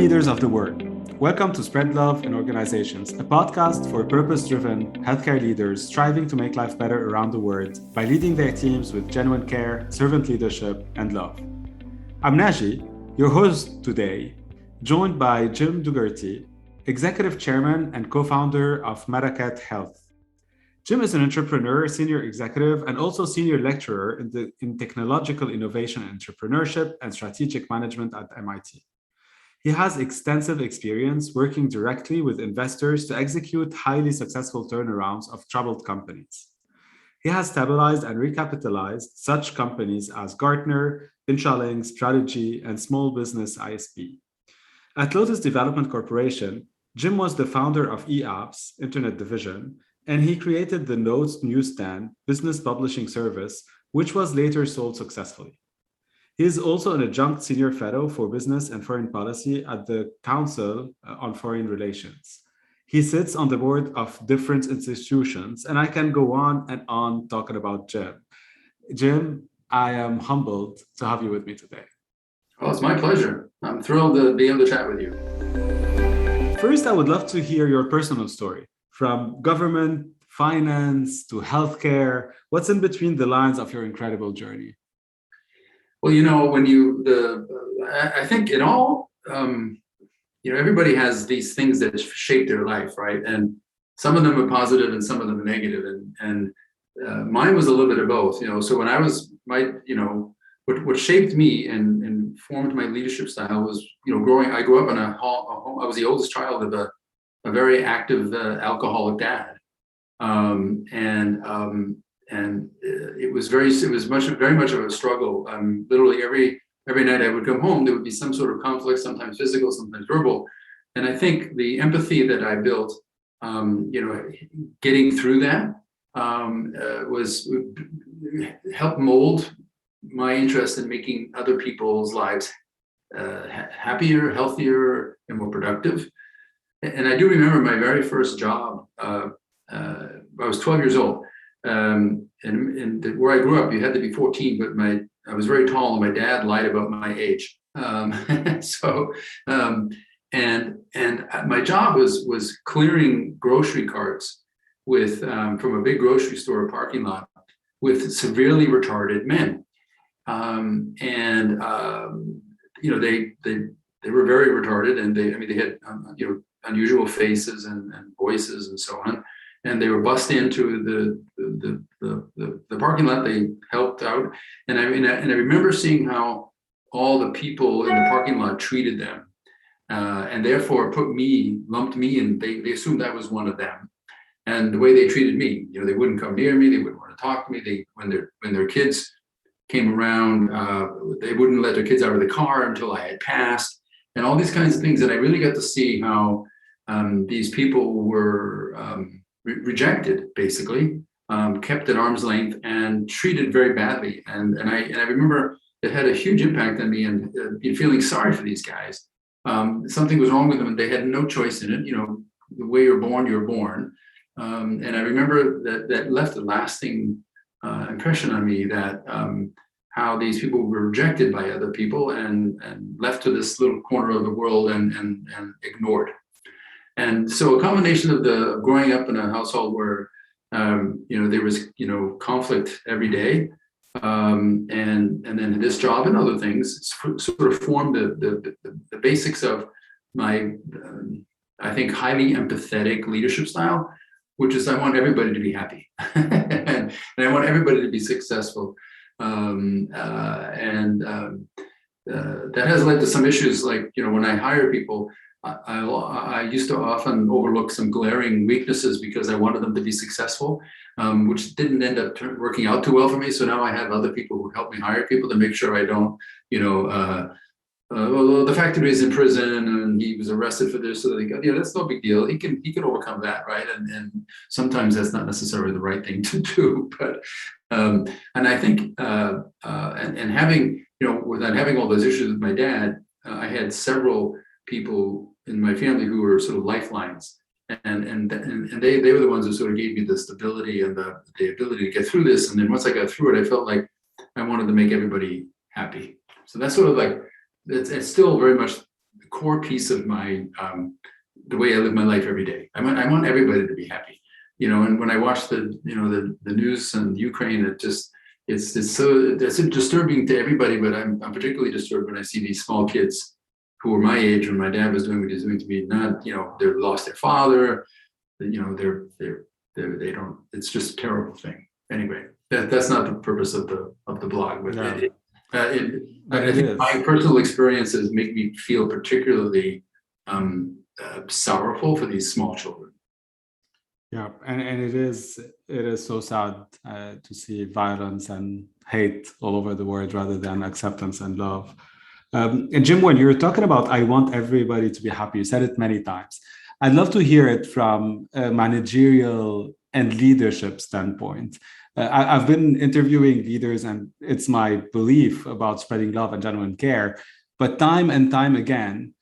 leaders of the world. Welcome to Spread Love in Organizations, a podcast for purpose-driven healthcare leaders striving to make life better around the world by leading their teams with genuine care, servant leadership, and love. I'm Naji, your host today, joined by Jim Dougherty, Executive Chairman and co-founder of Maracat Health. Jim is an entrepreneur, senior executive, and also senior lecturer in technological innovation and entrepreneurship and strategic management at MIT. He has extensive experience working directly with investors to execute highly successful turnarounds of troubled companies. He has stabilized and recapitalized such companies as Gartner, IntraLinks, Prodigy, and Small Business ISP. At Lotus Development Corporation, Jim was the founder of eApps, Internet Division, and he created the NEWSSTAND business publishing service, which was later sold successfully. He is also an Adjunct Senior Fellow for Business and Foreign Policy at the Council on Foreign Relations. He sits on the board of different institutions, and I can go on and on talking about Jim. Jim, I am humbled to have you with me today. Well, it's my pleasure. I'm thrilled to be able to chat with you. First, I would love to hear your personal story. From government, finance, to healthcare, what's in between the lines of your incredible journey? Well, I think in all, everybody has these things that shape their life, right? And some of them are positive and some of them are negative. And mine was a little bit of both, So when I was, what shaped me and formed my leadership style was, I grew up in a home. I was the oldest child of a very active alcoholic dad, and it was very much of a struggle. Literally every night I would come home, there would be some sort of conflict, sometimes physical, sometimes verbal, and I think the empathy that I built, getting through that was helped mold my interest in making other people's lives happier, healthier, and more productive. And I do remember my very first job. I was 12 years old, and where I grew up, you had to be 14. But I was very tall, and my dad lied about my age. My job was clearing grocery carts from a big grocery store parking lot with severely retarded men, they were very retarded, and they had unusual faces and voices and so on, and they were bussed into the parking lot. They helped out, and I remember seeing how all the people in the parking lot treated them, and therefore lumped me, and they assumed I was one of them. And the way they treated me, they wouldn't come near me, they wouldn't want to talk to me. When their kids came around, they wouldn't let their kids out of the car until I had passed, and all these kinds of things. And I really got to see how these people were rejected, basically, kept at arm's length and treated very badly. And I remember it had a huge impact on me, and feeling sorry for these guys. Something was wrong with them, and they had no choice in it. The way you're born. And I remember that left a lasting impression on me, that how these people were rejected by other people and left to this little corner of the world and ignored. And so a combination of the growing up in a household where there was conflict every day, and then this job and other things sort of formed the basics of my I think highly empathetic leadership style, which is I want everybody to be happy and I want everybody to be successful. That has led to some issues, like, when I hire people, I used to often overlook some glaring weaknesses because I wanted them to be successful, which didn't end up working out too well for me. So now I have other people who help me hire people to make sure I don't, the fact that he's in prison and he was arrested for this, so they go, that's no big deal. He can overcome that, right? And sometimes that's not necessarily the right thing to do. But and I think and having without having all those issues with my dad, I had several people in my family who were sort of lifelines, and they were the ones who sort of gave me the stability and the ability to get through this. And then once I got through it, I felt like I wanted to make everybody happy. So that's sort of like it's still very much core piece of my the way I live my life every day. I want everybody to be happy, and when I watch the news and Ukraine, it's disturbing to everybody, but I'm particularly disturbed when I see these small kids who were my age when my dad was doing what he's doing to me. Not, they lost their father, they don't. It's just a terrible thing. Anyway, that's not the purpose of the blog, but Yeah. I think my personal experiences make me feel particularly sorrowful for these small children. Yeah, and it is so sad to see violence and hate all over the world rather than acceptance and love. And Jim, when you were talking about I want everybody to be happy, you said it many times. I'd love to hear it from a managerial and leadership standpoint. I've been interviewing leaders, and it's my belief about spreading love and genuine care. But time and time again,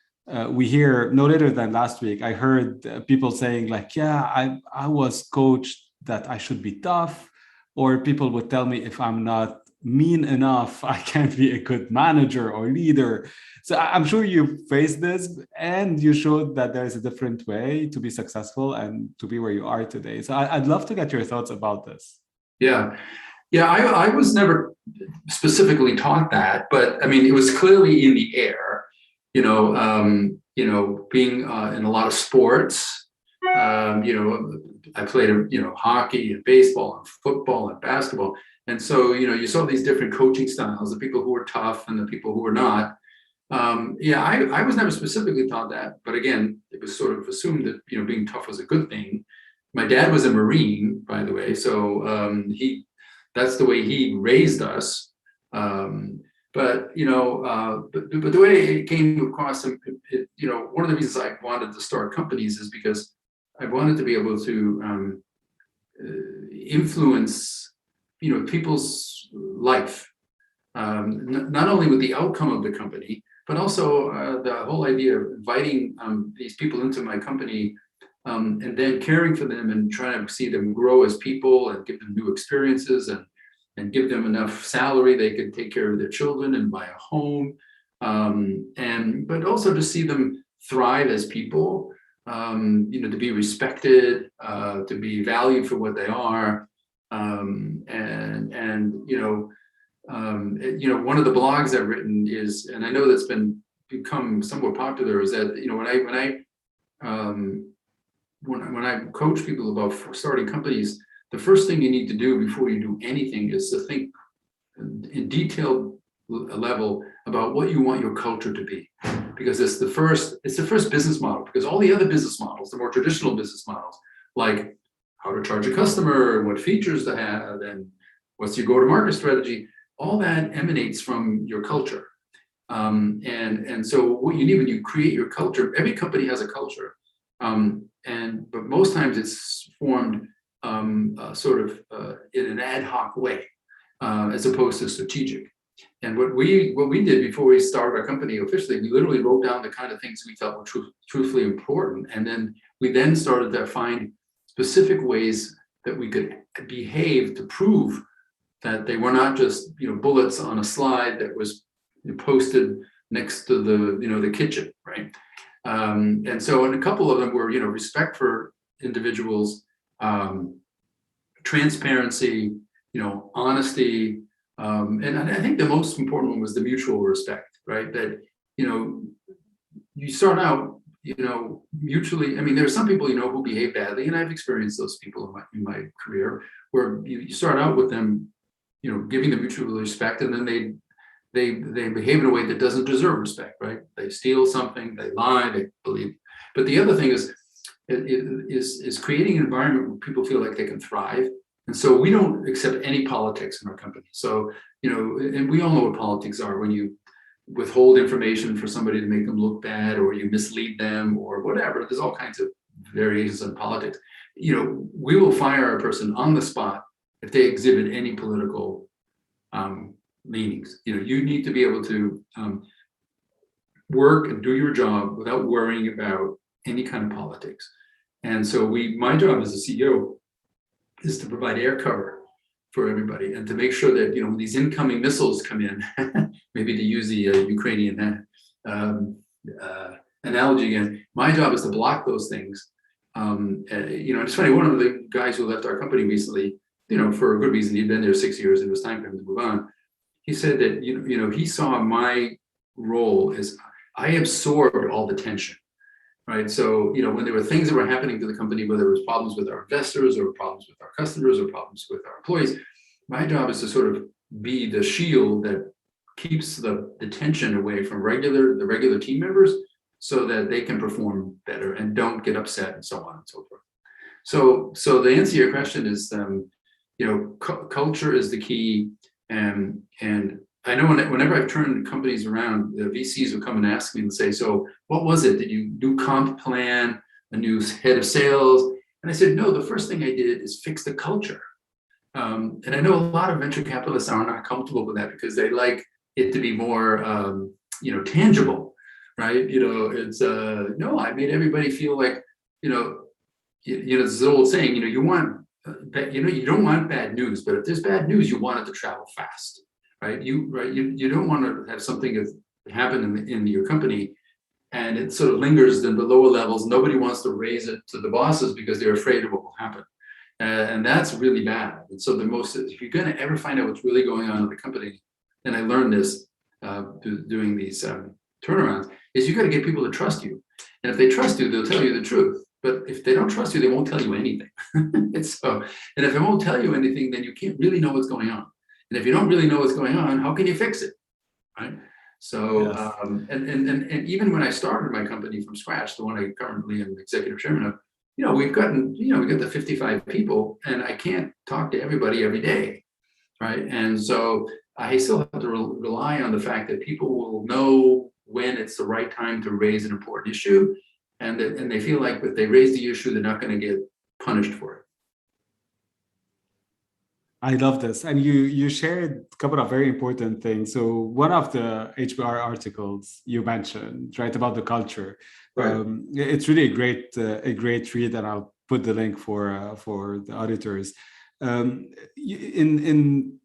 we hear, no later than last week, I heard people saying like, yeah, I was coached that I should be tough, or people would tell me if I'm not mean enough, I can't be a good manager or leader. So I'm sure you faced this, and you showed that there is a different way to be successful and to be where you are today. So I'd love to get your thoughts about this. Yeah. I was never specifically taught that, but I mean, it was clearly in the air, being in a lot of sports. I played, hockey and baseball and football and basketball. And so, you saw these different coaching styles, the people who were tough and the people who were not. I was never specifically taught that, but again, it was sort of assumed that, being tough was a good thing. My dad was a Marine, by the way, so that's the way he raised us. But the way it came across, one of the reasons I wanted to start companies is because I wanted to be able to influence, people's life, not only with the outcome of the company, but also the whole idea of inviting these people into my company. And then caring for them and trying to see them grow as people and give them new experiences and give them enough salary they could take care of their children and buy a home, but also to see them thrive as people, to be respected, to be valued for what they are, one of the blogs I've written is, and I know that's become somewhat popular, is that when I coach people about starting companies, the first thing you need to do before you do anything is to think in detailed level about what you want your culture to be, because it's the first business model. Because all the other business models, the more traditional business models, like how to charge a customer, what features to have, and what's your go-to-market strategy, all that emanates from your culture. And so what you need when you create your culture, every company has a culture. But most times it's formed in an ad hoc way, as opposed to strategic. And what we did before we started our company officially, we literally wrote down the kind of things we felt were truthfully important, and then we started to find specific ways that we could behave to prove that they were not just bullets on a slide that was posted next to the kitchen, right? And a couple of them were respect for individuals, transparency, honesty, and I think the most important one was the mutual respect, right? That you start out mutually. I mean, there are some people who behave badly, and I've experienced those people in my career, where you start out with them giving them mutual respect, and then they behave in a way that doesn't deserve respect, right? They steal something, they lie, they believe. But the other thing is creating an environment where people feel like they can thrive. And so we don't accept any politics in our company. So, and we all know what politics are: when you withhold information for somebody to make them look bad, or you mislead them, or whatever. There's all kinds of variations in politics. We will fire a person on the spot if they exhibit any political leanings. You need to be able to work and do your job without worrying about any kind of politics. And so my job as a CEO is to provide air cover for everybody, and to make sure that when these incoming missiles come in, maybe to use the Ukrainian analogy again. My job is to block those things. It's funny. One of the guys who left our company recently, for a good reason, he'd been there 6 years and it was time for him to move on. He said that he saw my role as I absorbed all the tension, right? So when there were things that were happening to the company, whether it was problems with our investors or problems with our customers or problems with our employees, my job is to sort of be the shield that keeps the tension away from the regular team members, so that they can perform better and don't get upset and so on and so forth. So the answer to your question is, culture is the key. And I know whenever I've turned companies around, the VCs will come and ask me and say, so what was it? Did you do comp plan, a new head of sales? And I said, no, the first thing I did is fix the culture. And I know a lot of venture capitalists are not comfortable with that because they like it to be more, tangible, right? It's no, I made everybody feel like, this old saying, you want, you don't want bad news, but if there's bad news, you want it to travel fast, right? You don't want to have something happen in your company and it sort of lingers in the lower levels. Nobody wants to raise it to the bosses because they're afraid of what will happen. And that's really bad. And so if you're going to ever find out what's really going on in the company, and I learned this doing these turnarounds, is you got to get people to trust you. And if they trust you, they'll tell you the truth. But if they don't trust you, they won't tell you anything. And if they won't tell you anything, then you can't really know what's going on. And if you don't really know what's going on, how can you fix it, right? So, yes. And even when I started my company from scratch, the one I currently am executive chairman of, we got the 55 people, and I can't talk to everybody every day, right? And so I still have to rely on the fact that people will know when it's the right time to raise an important issue, and they feel like if they raise the issue, they're not going to get punished for it. I love this. And you shared a couple of very important things. So one of the HBR articles you mentioned, right, about the culture, right. It's really a great read, and I'll put the link for the auditors. In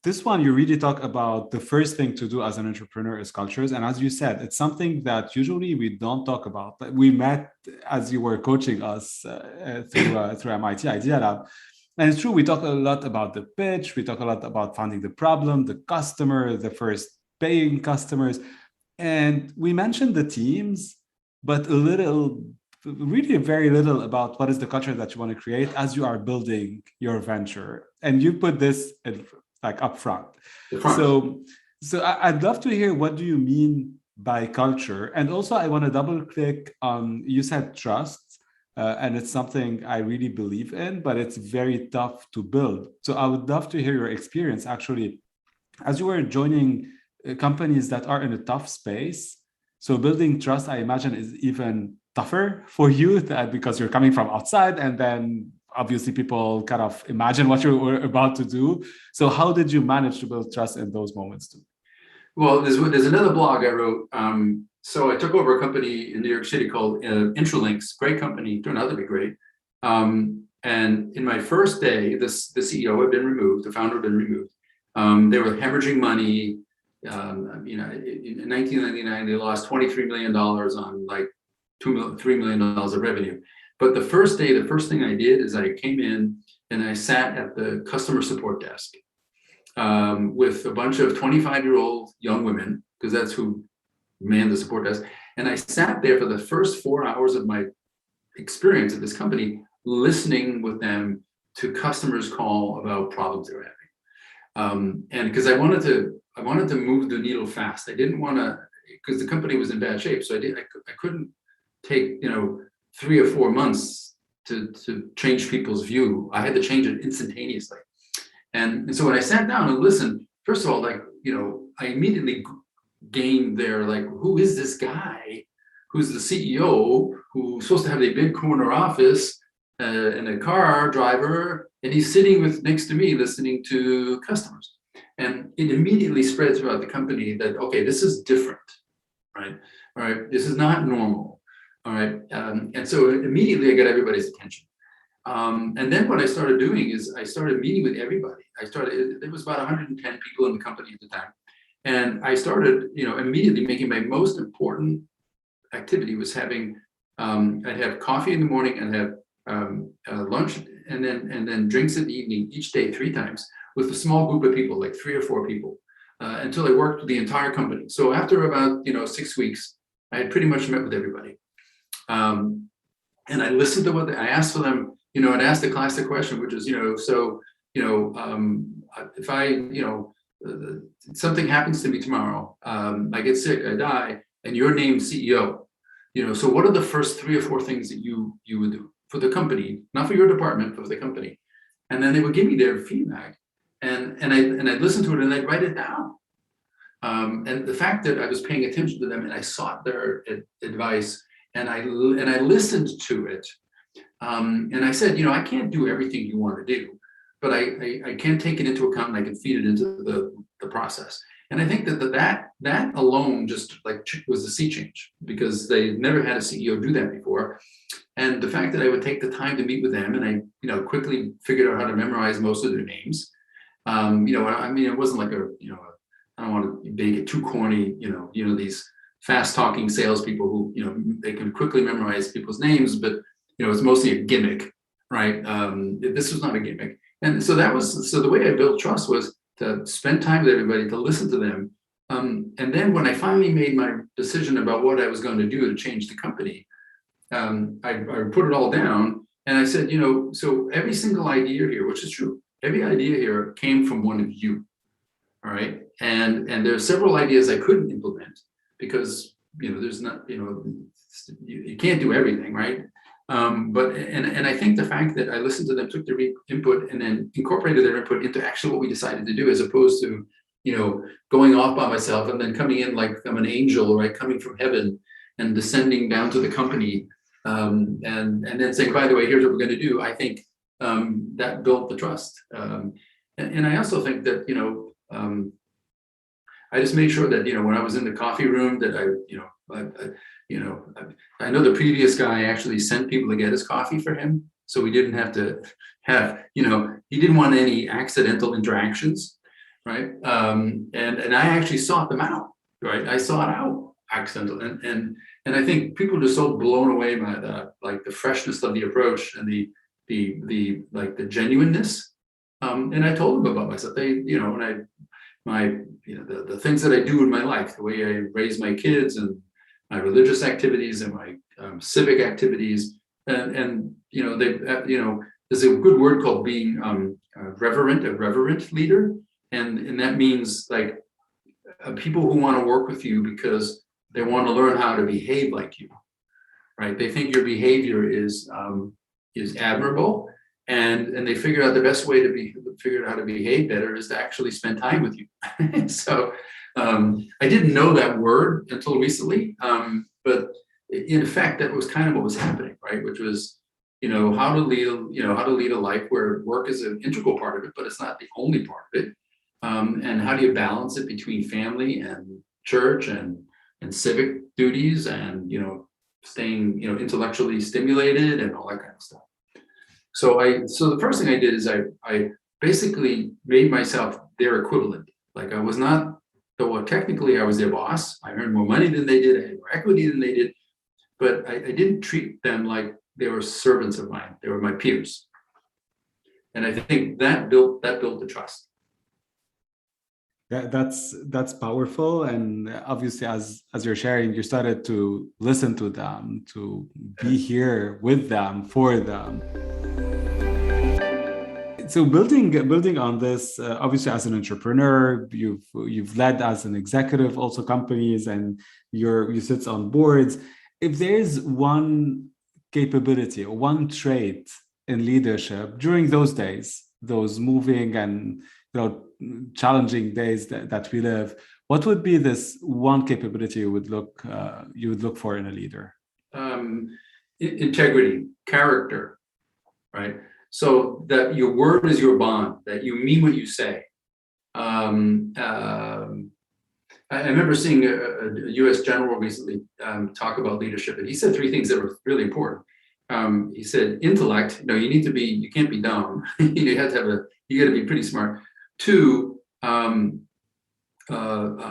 this one, you really talk about the first thing to do as an entrepreneur is cultures. And as you said, it's something that usually we don't talk about. We met as you were coaching us through MIT Idea Lab. And it's true, we talk a lot about the pitch, we talk a lot about finding the problem, the customer, the first paying customers. And we mentioned the teams, but really very little about what is the culture that you want to create as you are building your venture. And you put this up front. So I'd love to hear, what do you mean by culture? And also I want to double click on, you said trust. And it's something I really believe in, but it's very tough to build. So I would love to hear your experience, actually, as you were joining companies that are in a tough space. So building trust, I imagine, is even tougher for you because you're coming from outside, and then obviously people kind of imagine what you were about to do. So how did you manage to build trust in those moments too? Well, there's another blog I wrote. So I took over a company in New York City called IntraLinks, great company, turned out to be great. And in my first day, the CEO had been removed, the founder had been removed. They were hemorrhaging money. In 1999, they lost $23 million on like $3 million of revenue. But the first thing I did is I came in and I sat at the customer support desk with a bunch of 25-year-old young women, because that's who manned the support desk. And I sat there for the first 4 hours of my experience at this company, listening with them to customers call about problems they were having. And because I wanted to move the needle fast. I didn't want to, because the company was in bad shape. So I couldn't take 3 or 4 months to change people's view. I had to change it instantaneously. And so when I sat down and listened, first of all, I immediately gained their, who is this guy who's the CEO, who's supposed to have a big corner office and a car driver, and he's sitting next to me listening to customers. And it immediately spread throughout the company that, okay, this is different, right? All right, this is not normal, all right? And so immediately I got everybody's attention. And then what I started doing is I started meeting with everybody. There was about 110 people in the company at the time. And I started, immediately making my most important activity was having, I'd have coffee in the morning and have lunch and then drinks in the evening each day 3 times with a small group of people, like 3 or 4 people, until I worked with the entire company. So after about 6 weeks, I had pretty much met with everybody. And I listened to what I asked for them. I'd ask the classic question, which is, if I, something happens to me tomorrow, I get sick, I die, and you're named CEO, so what are the first 3 or 4 things that you would do for the company, not for your department, but for the company? And then they would give me their feedback, and I'd listen to it and I'd write it down. And the fact that I was paying attention to them and I sought their advice and I listened to it. And I said, I can't do everything you want to do, but I can take it into account and I can feed it into the process. And I think that alone just like was a sea change, because they never had a CEO do that before. And the fact that I would take the time to meet with them and I quickly figured out how to memorize most of their names. It wasn't like I don't want to make it too corny, these fast talking salespeople who, they can quickly memorize people's names, but it's mostly a gimmick, right? This was not a gimmick. And so the way I built trust was to spend time with everybody, to listen to them. And then when I finally made my decision about what I was going to do to change the company, I put it all down and I said, so every single idea here, which is true, every idea here came from one of you. All right. And there are several ideas I couldn't implement because, there's not, you can't do everything, right? But I think the fact that I listened to them, took their input, and then incorporated their input into actually what we decided to do, as opposed to, going off by myself and then coming in like I'm an angel, right, coming from heaven and descending down to the company, and then saying, by the way, here's what we're going to do. I think that built the trust, and I also think that I just made sure that when I was in the coffee room that I know the previous guy actually sent people to get his coffee for him, so we didn't have to have he didn't want any accidental interactions, right? And I actually sought them out, right? I sought out accidental, and I think people are just so blown away by the freshness of the approach and the genuineness. And I told them about myself. They the things that I do in my life, the way I raise my kids and my religious activities and my civic activities, and there's a good word called being a reverent leader, and that means like people who want to work with you because they want to learn how to behave like you, right? They think your behavior is admirable. And they figured out the best way to figure out how to behave better is to actually spend time with you. So I didn't know that word until recently, but in effect, that was kind of what was happening, right? Which was, how to lead a life where work is an integral part of it, but it's not the only part of it. And how do you balance it between family and church and civic duties and staying intellectually stimulated and all that kind of stuff. So the first thing I did is I basically made myself their equivalent. Like I was not, though technically I was their boss. I earned more money than they did. I had more equity than they did, but I didn't treat them like they were servants of mine. They were my peers, and I think that built the trust. That's powerful, and obviously, as you're sharing, you started to listen to them, to be here with them, for them. So building on this, obviously as an entrepreneur, you've led as an executive also companies, and you sit on boards. If there's one capability or one trait in leadership during those days, those moving and challenging days that we live, what would be this one capability you would look for in a leader? Integrity, character, right? So that your word is your bond, that you mean what you say. I remember seeing a U.S. general recently talk about leadership, and he said 3 things that were really important. He said, intellect, you can't be dumb. You got to be pretty smart. 2,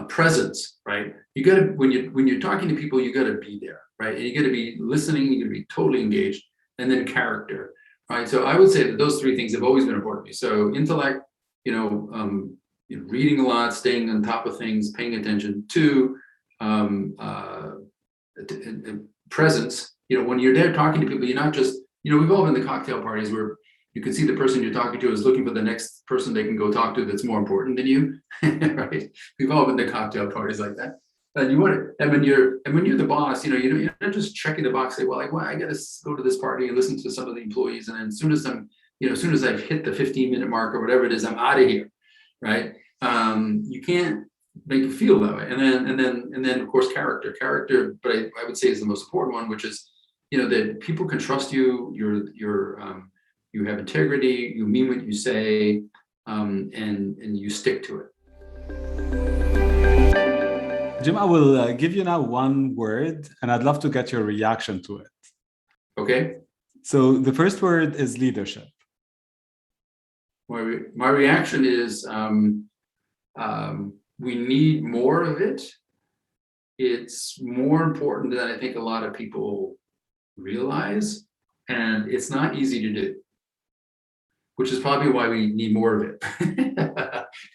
presence, right? You got to, when you're talking to people, you got to be there. right? And you got to be listening, you got to be totally engaged, and then character, right? So I would say that those three things have always been important to me. So intellect, reading a lot, staying on top of things, paying attention. Two, presence. When you're there talking to people, you're not just, we've all been in the cocktail parties where you can see the person you're talking to is looking for the next person they can go talk to that's more important than you, right? We've all been to cocktail parties like that. And you want it, and when you're the boss, you're not just checking the box, say, well, I got to go to this party and listen to some of the employees, and then as soon as I've hit the 15-minute mark or whatever it is, I'm out of here, right? You can't make you feel that way, and then of course character, but I would say is the most important one, which is that people can trust you. You have integrity. You mean what you say, and you stick to it. Jim, I will give you now one word, and I'd love to get your reaction to it. Okay. So the first word is leadership. My reaction is we need more of it. It's more important than I think a lot of people realize, and it's not easy to do, which is probably why we need more of it,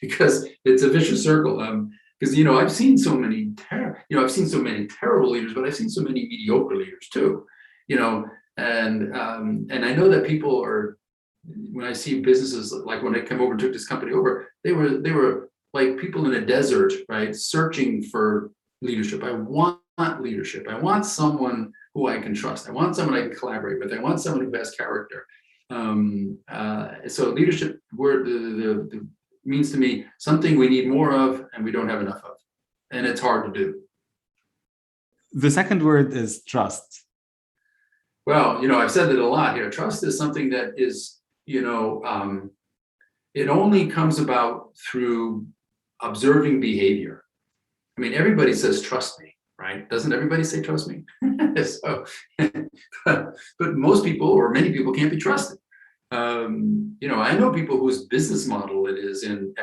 because it's a vicious circle. Because I've seen so many terrible leaders, but I've seen so many mediocre leaders too. And I know that people are, when I see businesses, like when I come over and took this company over, they were like people in a desert, right? Searching for leadership. I want leadership. I want someone who I can trust. I want someone I can collaborate with. I want someone who has character. So leadership word the means to me something we need more of and we don't have enough of, and it's hard to do. The second word is trust. Well, I've said it a lot here. Trust is something that is, it only comes about through observing behavior. I mean, everybody says, trust me, right? Doesn't everybody say, trust me? So, but most people or many people can't be trusted. I know people whose business model it is in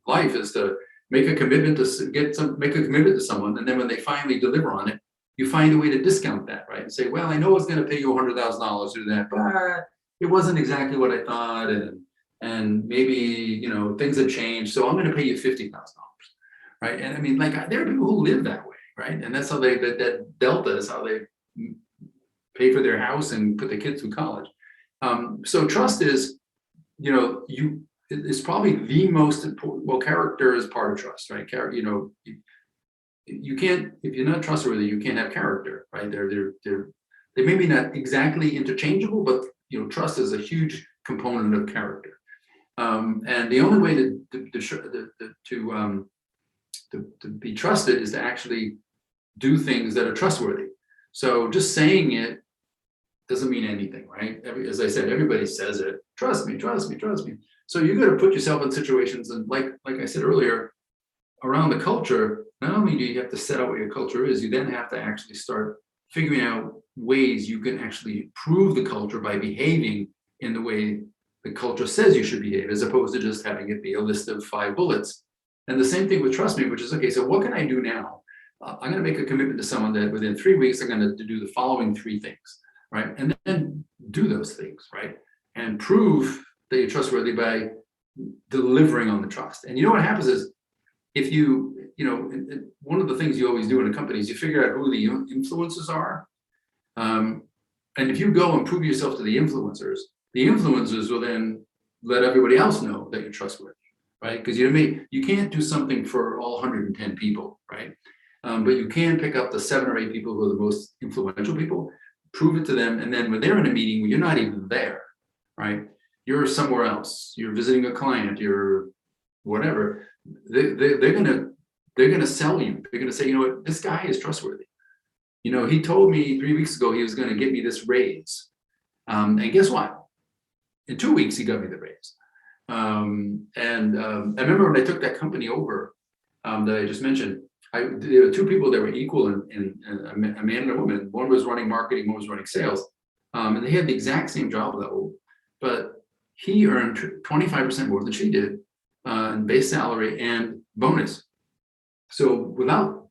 life is to make a commitment to someone, and then when they finally deliver on it, you find a way to discount that, right? And say, well, I know it's going to pay you $100,000 to do that, but it wasn't exactly what I thought, and maybe things have changed, so I'm going to pay you $50,000, right? And I mean, like, there are people who live that way, right? And that's how that delta is how they pay for their house and put the kids through college. So trust is, it's probably the most important. Well, character is part of trust, right? You can't, if you're not trustworthy, you can't have character, right? They may be not exactly interchangeable, but trust is a huge component of character. And the only way to be trusted is to actually do things that are trustworthy. So just saying it doesn't mean anything, right? As I said, everybody says it. Trust me, trust me, trust me. So you got to put yourself in situations, and like I said earlier, around the culture, not only do you have to set out what your culture is, you then have to actually start figuring out ways you can actually improve the culture by behaving in the way the culture says you should behave, as opposed to just having it be a list of 5 bullets. And the same thing with trust me, which is, okay, so what can I do now? I'm going to make a commitment to someone that within 3 weeks, I'm going to do the following 3 things, right? And then do those things, right? And prove that you're trustworthy by delivering on the trust. And what happens is, if one of the things you always do in a company is you figure out who the influencers are. And if you go and prove yourself to the influencers will then let everybody else know that you're trustworthy, right? Because you can't do something for all 110 people, right? But you can pick up the 7 or 8 people who are the most influential people, prove it to them, and then when they're in a meeting where you're not even there, right? You're somewhere else. You're visiting a client. You're whatever. They're gonna sell you. They're gonna say, this guy is trustworthy. He told me 3 weeks ago he was going to give me this raise, and guess what? In 2 weeks he got me the raise. I remember when I took that company over that I just mentioned. There were 2 people that were equal in a man and a woman. One was running marketing, one was running sales, and they had the exact same job level, but he earned 25% more than she did in base salary and bonus. So without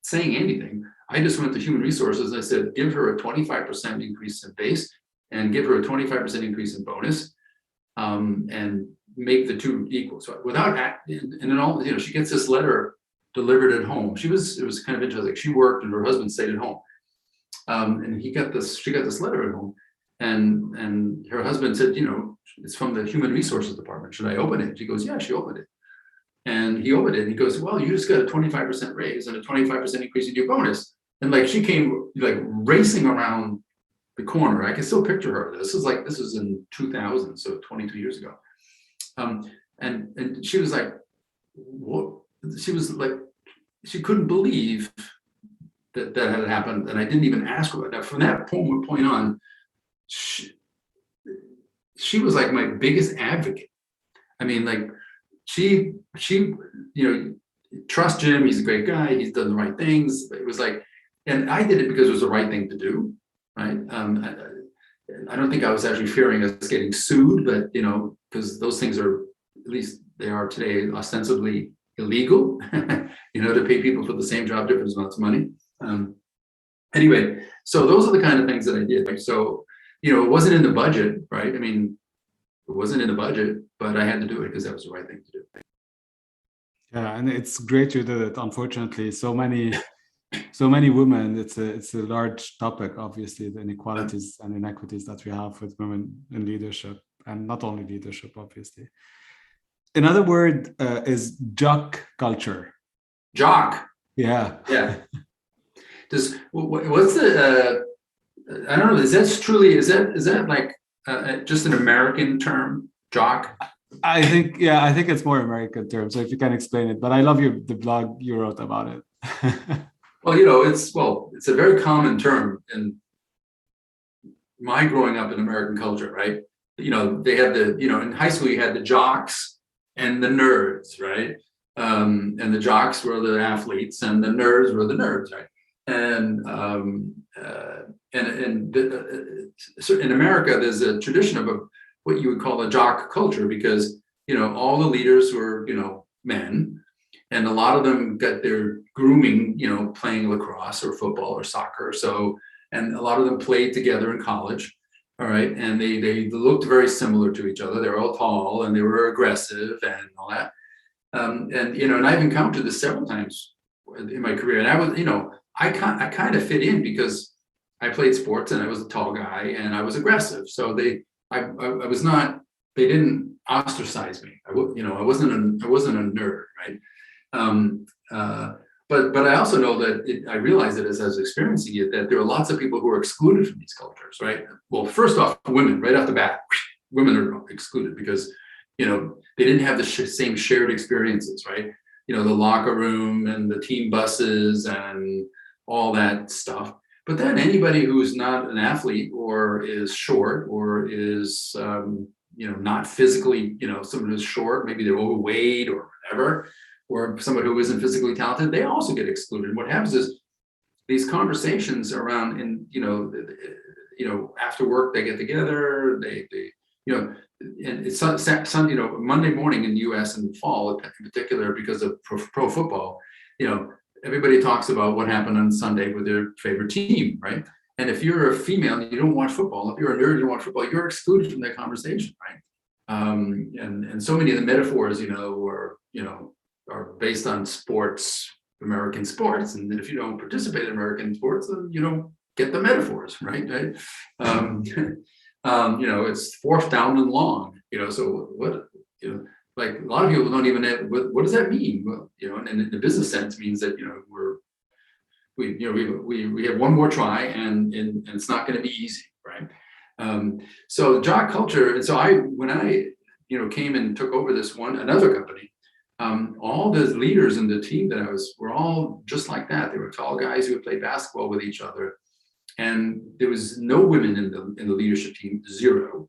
saying anything, I just went to human resources and I said, give her a 25% increase in base and give her a 25% increase in bonus, and make the two equal. So without, and then all, she gets this letter delivered at home. It was kind of interesting. She worked and her husband stayed at home. And she got this letter at home, and her husband said, it's from the human resources department. Should I open it? She goes, yeah, she opened it. And he opened it and he goes, well, you just got a 25% raise and a 25% increase in your bonus. And like, she came like racing around the corner. I can still picture her. This was in 2000, so 22 years ago. And she was like, what? She was like, she couldn't believe that had happened. And I didn't even ask her about that. From that point on, she was like my biggest advocate. I mean, like, she, trust Jim. He's a great guy. He's done the right things. It was like, and I did it because it was the right thing to do, right? I don't think I was actually fearing us getting sued, but because those things are, at least they are today, ostensibly illegal. To pay people for the same job, different amounts of money. Anyway, so those are the kind of things that I did. Right? So, it wasn't in the budget, right? I mean, it wasn't in the budget, but I had to do it because that was the right thing to do. Yeah, and it's great you did it. Unfortunately, so many women. It's a large topic, obviously, the inequalities and inequities that we have with women in leadership, and not only leadership, obviously. Another word is jock culture. Jock. Yeah. Yeah. What's the? I don't know. Is that like just an American term, jock? I think it's more American term. So if you can explain it, but I love the blog you wrote about it. Well, it's a very common term in my growing up in American culture, right? They had in high school you had the jocks and the nerds, right? And the jocks were the athletes and the nerds were the nerds, right? And so in America, there's a tradition of what you would call a jock culture, because all the leaders were men, and a lot of them got their grooming playing lacrosse or football or soccer. So, and a lot of them played together in college, all right, and they looked very similar to each other. They were all tall and they were aggressive and all that. And I've encountered this several times in my career, and I was I kind of fit in because I played sports and I was a tall guy and I was aggressive. So I was not, they didn't ostracize me. I wasn't a nerd, right? But I also know that I realized it as I was experiencing it, that there are lots of people who are excluded from these cultures, right? Well, first off, women, right off the bat, women are excluded because, they didn't have the same shared experiences, right? The locker room and the team buses and all that stuff. But then anybody who's not an athlete or is short or is, not physically, someone who's short, maybe they're overweight or whatever, or someone who isn't physically talented, they also get excluded. What happens is these conversations around, after work, they get together, and it's Monday morning in the U.S. in the fall, in particular, because of pro football, everybody talks about what happened on Sunday with their favorite team, right? And if you're a female and you don't watch football, if you're a nerd and you don't watch football, you're excluded from that conversation, right? And so many of the metaphors, are based on sports, American sports, and if you don't participate in American sports, then you don't get the metaphors, right? It's fourth down and long, so what, like a lot of people don't even have, what does that mean? Well, and in the business sense means that, we have one more try and it's not going to be easy, right? So jock culture. And so when I came and took over another company, all the leaders in the team that were all just like that. They were tall guys who would play basketball with each other. And there was no women in the leadership team, zero.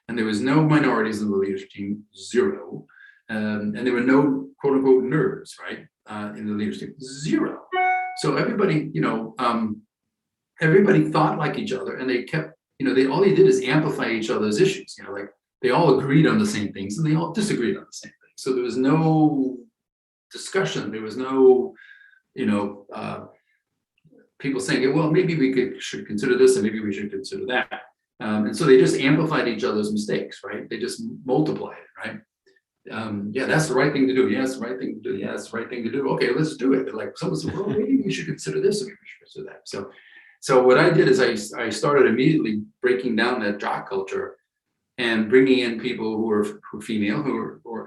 And there was no minorities in the leadership team, zero. And there were no quote unquote nerds, right? In the leadership team, zero. So everybody, everybody thought like each other, and they kept, all they did is amplify each other's issues. Like they all agreed on the same things and they all disagreed on the same things. So there was no discussion. There was no, people saying, well, maybe should consider this and maybe we should consider that. And so they just amplified each other's mistakes, right? They just multiplied it, right? Yeah, that's the right thing to do. Yeah, it's the right thing to do. Yeah, it's the right thing to do. Okay, let's do it. Like someone said, well, maybe we should consider this, or maybe we should consider that. So what I did is I started immediately breaking down that jock culture and bringing in people who were female,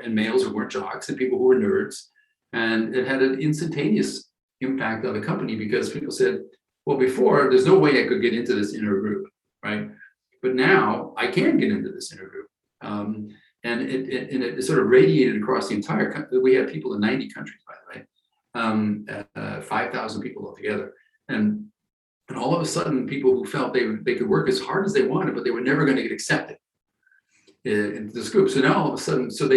and males who weren't jocks, and people who were nerds. And it had an instantaneous impact on the company because people said, well, before there's no way I could get into this inner group, right? But now I can get into this inner group. And it sort of radiated across the entire country. We had people in 90 countries, by the way, 5,000 people altogether. And all of a sudden, people who felt they could work as hard as they wanted, but they were never going to get accepted into this group. So now all of a sudden, so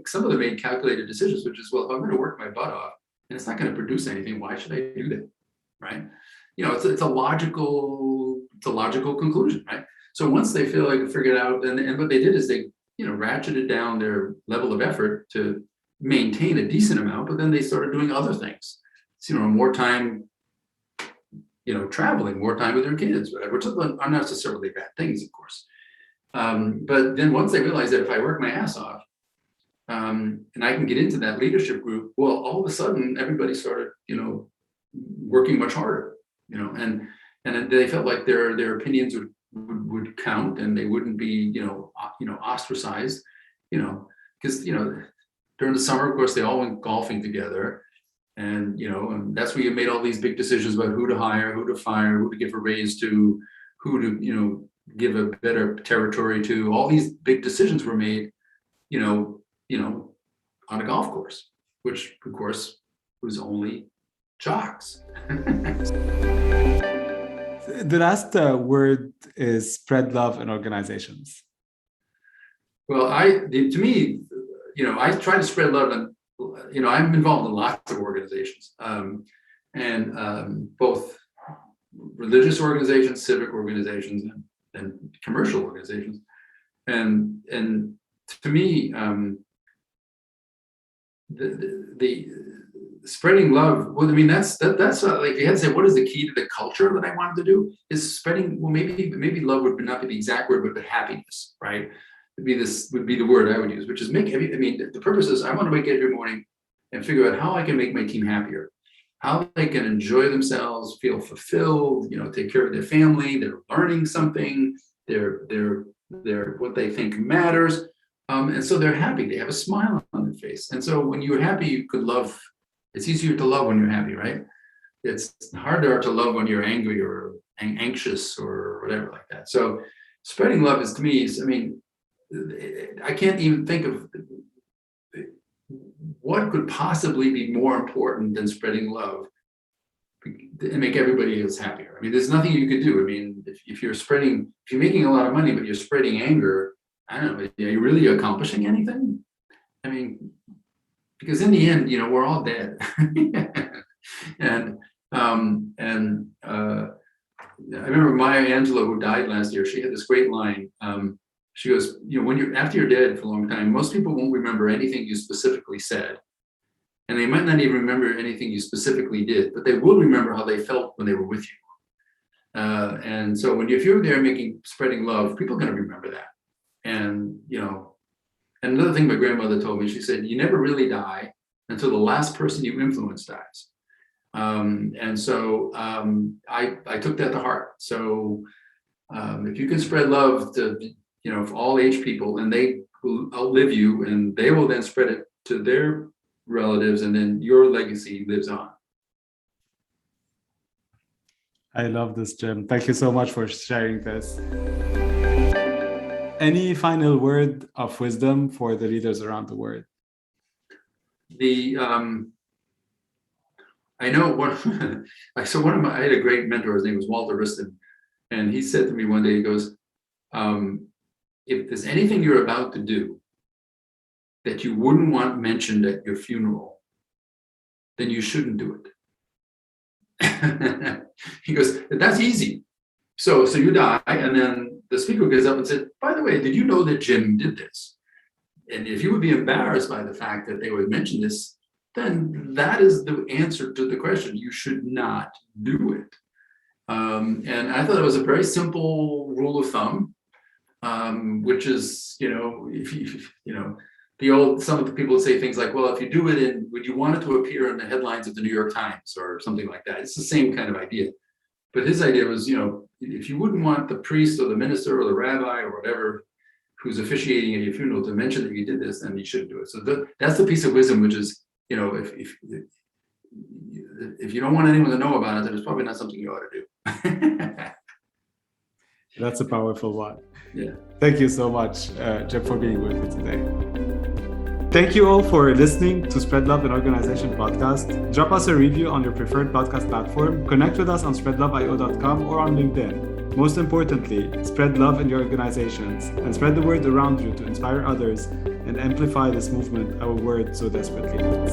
some of them made calculated decisions, which is, well, if I'm going to work my butt off and it's not going to produce anything, why should I do that, right? It's a logical conclusion, right? So once they feel like they figured out, and what they did is they ratcheted down their level of effort to maintain a decent amount, but then they started doing other things. So, more time, traveling, more time with their kids, whatever, which are not necessarily bad things, of course. But then once they realized that if I work my ass off, and I can get into that leadership group, well, all of a sudden everybody started, working much harder, and they felt like their opinions would count and they wouldn't be, ostracized, because, during the summer, of course, they all went golfing together. And, and that's where you made all these big decisions about who to hire, who to fire, who to give a raise to, who to, give a better territory to. All these big decisions were made, on a golf course, which of course was only jocks. The last word is spread love in organizations. Well, to me, I try to spread love, and I'm involved in lots of organizations, and both religious organizations, civic organizations, and commercial organizations, and to me, the spreading love. Well, I mean, that's like you had to say, what is the key to the culture that I wanted to do? Is spreading. Well, maybe love would not be the exact word, but happiness, right? Would be the word I would use, which is the purpose is I want to wake up every morning and figure out how I can make my team happier, how they can enjoy themselves, feel fulfilled, take care of their family, they're learning something, they're what they think matters. And so they're happy, they have a smile on their face. And so when you're happy, you could love. It's easier to love when you're happy, right? It's harder to love when you're angry or anxious or whatever like that. So spreading love is, to me, I can't even think of what could possibly be more important than spreading love and make everybody else happier. I mean, there's nothing you could do. I mean, if you're making a lot of money, but you're spreading anger, I don't know, are you really accomplishing anything? I mean, because in the end, we're all dead. And I remember Maya Angelou, who died last year, she had this great line. She goes, after you're dead for a long time, most people won't remember anything you specifically said. And they might not even remember anything you specifically did, but they will remember how they felt when they were with you. And so if you're there spreading love, people are going to remember that. And, and another thing my grandmother told me, she said, you never really die until the last person you influence dies. And so I took that to heart. So if you can spread love to, for all age people, and they will outlive you, and they will then spread it to their relatives, and then your legacy lives on. I love this, Jim. Thank you so much for sharing this. Any final word of wisdom for the leaders around the world? I know I had a great mentor, his name was Walter Wriston, and he said to me one day, he goes, if there's anything you're about to do that you wouldn't want mentioned at your funeral, then you shouldn't do it. He goes, that's easy. So you die, and then the speaker gets up and said, by the way, did you know that Jim did this? And if you would be embarrassed by the fact that they would mention this, then that is the answer to the question. You should not do it. And I thought it was a very simple rule of thumb, which is, some of the people say things like, well, if you do it would you want it to appear in the headlines of the New York Times or something like that? It's the same kind of idea. But his idea was, if you wouldn't want the priest or the minister or the rabbi or whatever who's officiating at your funeral to mention that you did this, then you shouldn't do it. So that's the piece of wisdom, which is, if you don't want anyone to know about it, then it's probably not something you ought to do. That's a powerful one. Yeah. Thank you so much, Jeb, for being with me today. Thank you all for listening to Spread Love in Organization podcast. Drop us a review on your preferred podcast platform. Connect with us on SpreadLoveIO.com or on LinkedIn. Most importantly, spread love in your organizations and spread the word around you to inspire others and amplify this movement our world so desperately needs.